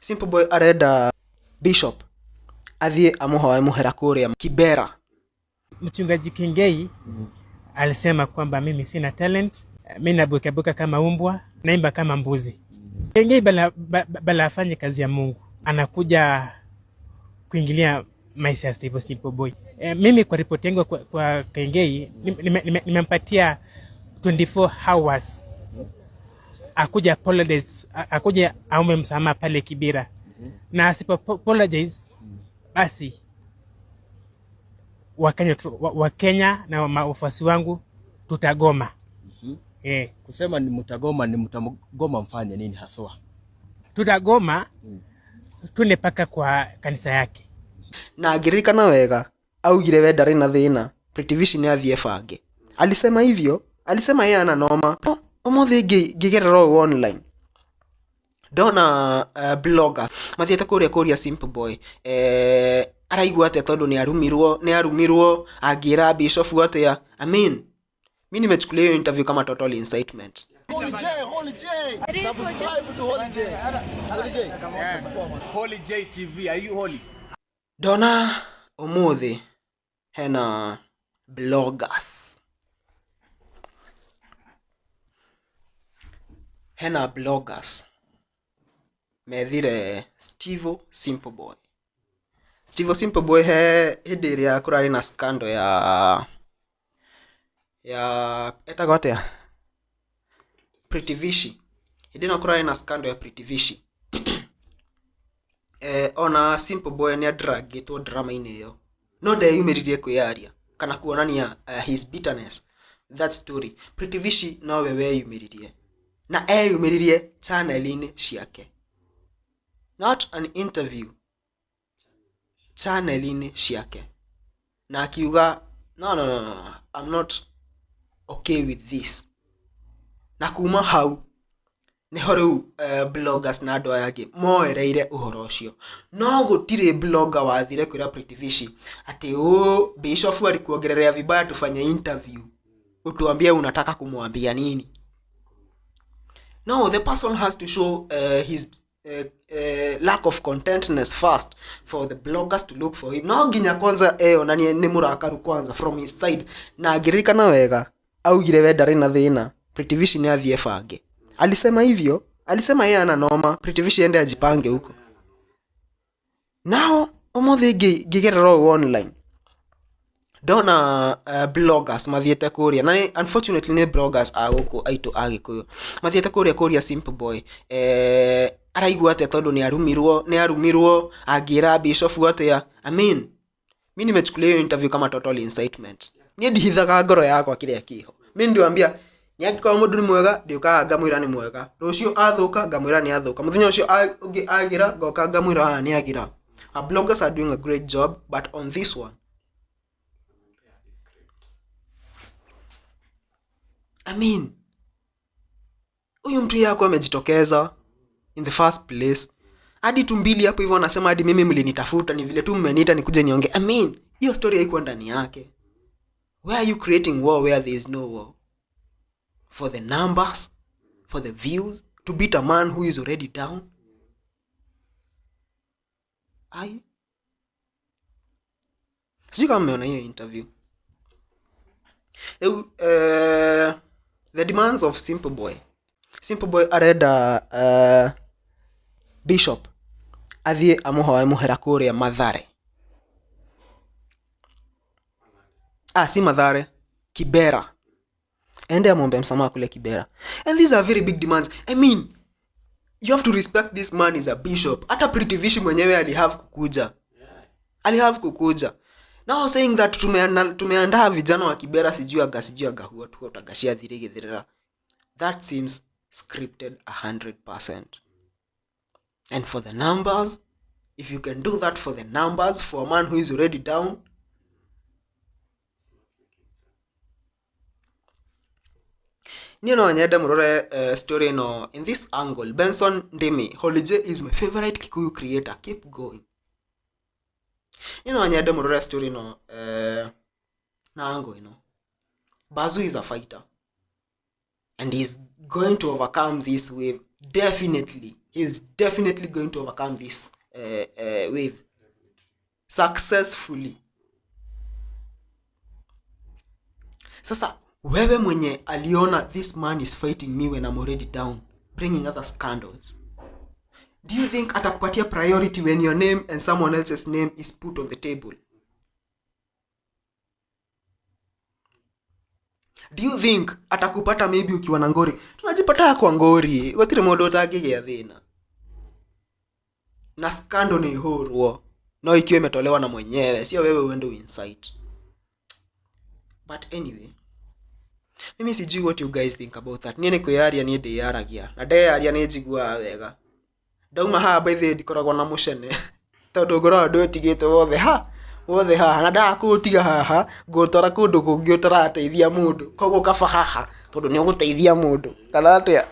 Simple Boy arenda Bishop athie amuhoe muhera kuria Kibera. Mchungaji Kengei alisema kwamba mimi sina talent, mimi nabuka kama umbwa, naimba kama mbuzi. Kengei bala afanye kazi ya Mungu, anakuja kuingilia maisha ya Simple Boy. Mimi kwa ripoti yangu kwa Kengei nimempatia 24 hours akuja apologize, akuja aume msamaha pale Kibera. Na asipo apologize basi Wakenya na wafuasi wangu tutagoma. Kusema ni mtagoma mfanye nini haswa? Tutagoma tunde paka kwa kanisa yake. Na agirikana wega augire we ndari na thina Pretty Vision athie bange. Alisema hivyo, alisema yeye ana noma. Omothi ngigerera online ndona blogger mathiete kuria Simple Boy araigua ate tondu ni arumirwo agira Bishop atia. I mean, mimi nimechukulia hiyo interview kama total incitement. Holy J. Subscribe to Holy J. Holy J TV, are you holy? Dona omothi hena bloggers. Methire Steve Simple Boy. Steve Simple Boy hindi iria kurari na scandal ya etagote Pretty Vision. Hindi no kurari na scandal ya Pretty Vision. Ona Simple Boy ni adragitwo drama ine yo. No de yumiririe kuyaria kana kuonania his bitterness. That story Pretty Vision no wewe yumiririe. Na yumiririe channel ine ciake. Not an interview. Channel ine ciake. Na akiuga no, I'm not okay with this. Na kuma hau ni horu bloggers na ando yake moereire uhoro ucio. No gutire blogger wathire kwira Pretty Vision ati Bishop alikuongererea vibaya tufanye interview. Utuambie unataka kumwambia nini? No, the person has to show his lack of contentness first for the bloggers to look for him. No ginya kwanza ona ni murakaru kwanza from his side. Na agirikana wega augire we ndari na thina Pretty Vision athie bange. Alisema hivyo, alisema yeye ana noma Pretty Vision ende ajipange huko. Now omothi ngigerera online ndona bloggers mathiete kuria na unfortunately ni bloggers aguko aitu agikuyu mathiete kuria Simple Boy araigua ate tondu ni arumirwo agira Bishop atia. I mean, mimi nimechukulia hiyo interview kama total incitement. Ni ndihithaga ngoro yakwa kiria kiho. Mimi ndiambia ni akikwa mundu ni mwega ndiuka ngamwira ni mwega. Rucio athuka ngamwira ni athuka. Muthenya ucio agira ngoka ngamwira ni agira. Our bloggers are doing a great job, but on this one, I mean, huyu mtu yako amejitokeza in the first place. Hadi tumbili hapo hivyo anasema hadi mimi mlinitafuta ni vile tu mmeniita nikuje niongee. I mean, hiyo story haiko ndani yake. Why are you creating war where there is no war? For the numbers, for the views, to beat a man who is already down? Sijui kama mmeona hiyo interview. The demands of Simple Boy. Simple Boy arenda Bishop athie amuhoe muhera kuria Mathare. Si Mathare, Kibera. Ende amombe msamaha kule Kibera. And these are very big demands. I mean, you have to respect this man is a bishop. Hata Pretty Vision mwenyewe alihave kukuja. Now saying that tumeandaa vijana wa Kibera sijui agahua tu utagashia thirigithirira. That seems scripted 100%. And for the numbers, if you can do that for the numbers, for a man who is already down, nyeda murore story no in this angle. Benson Ndimi, Holy J is my favorite Kikuyu creator. Keep going. Nyeda murore story no na angle Bazu is a fighter and he's going to overcome this wave. Definitely he's definitely going to overcome this wave successfully. Sasa wewe mwenye aliona this man is fighting me when I'm already down, bringing other scandals, do you think atakupatia priority when your name and someone else's name is put on the table? Do you think atakupata maybe ukiwa na ngori? Tunajipata kwa ngori, gotire modo utagigea thina. Na scandal ni horwo. No ikiwa imetolewa na mwenyewe, sio wewe uende uinsight. But anyway, mimi sijui what you guys think about that. Niene kuyaria ni de yaragia. Na de yaria ni jigua wega. Dauma ha by the dikoragwa na mushene. Tondu ngoro ndo tigite wothe ha na da kutiga haha ngotara kundu kungi utarateithia mundu koguo kaba haha tondu ni uguteithia mundu kana atia